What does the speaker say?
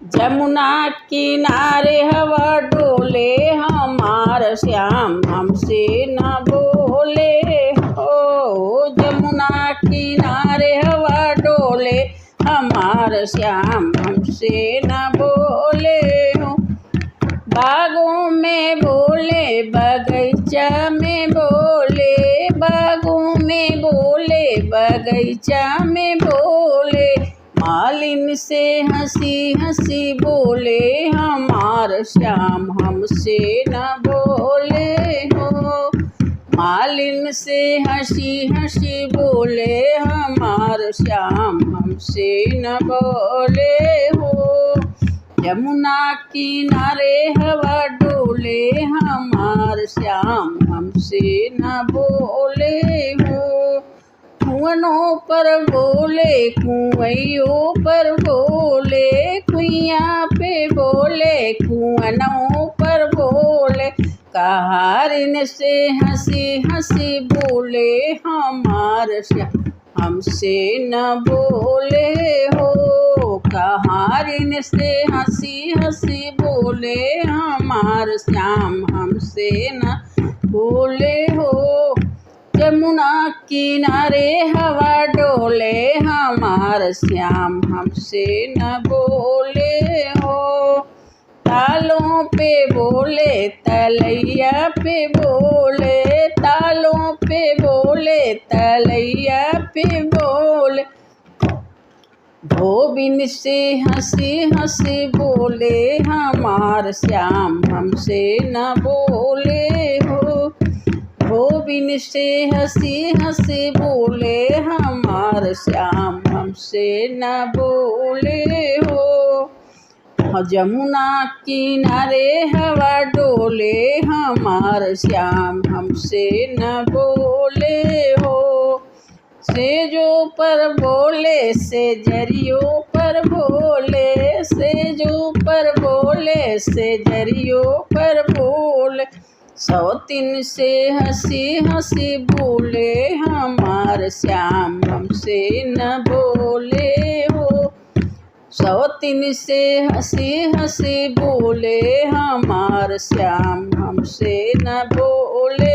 जमुना किनारे हवा डोले हमार श्याम हमसे न बोले हो। जमुना किनारे हवा डोले हमार श्याम हमसे न बोले हो। बागों में बोले बगीचा में बोले, बागों में बोले बगीचा में बोले, मालिन से हंसी हंसी बोले हमार श्याम हमसे न बोले हो। मालिन से हंसी हंसी बोले हमार श्याम हमसे न बोले हो। यमुना किनारे हवा डोले हमार श्याम हमसे न बोले हो। कुआनों पर बोले कुआइयों पर बोले, कुइयाँ पे बोले कुआनों पर बोले, कहारिन से हंसी हंसी बोले हमार श्याम हमसे न बोले हो। कहारिन से हंसी हंसी बोले हमार श्याम हमसे न बोले हो। यमुना किनारे हवा डोले हमार श्याम हमसे न बोले हो। तालों पे बोले तलैया पे बोले, तालों पे बोले तलैया पे बोले, धोबिन से हंसी हंसी बोले हमार श्याम हमसे न बोले हो। धोबिन से हंसी हंसी बोले हमार श्याम हमसे न बोले हो। जमुना किनारे हवा डोले हमार श्याम हमसे न बोले हो। सेजों पर बोले सेजरियों पर बोले, सेजों पर बोले सेजरियों पर बोले, सौतीन से हंसी हंसी बोले हमार श्याम हमसे न बोले हो। सौतीन से हंसी हंसी बोले हमार श्याम हमसे न बोले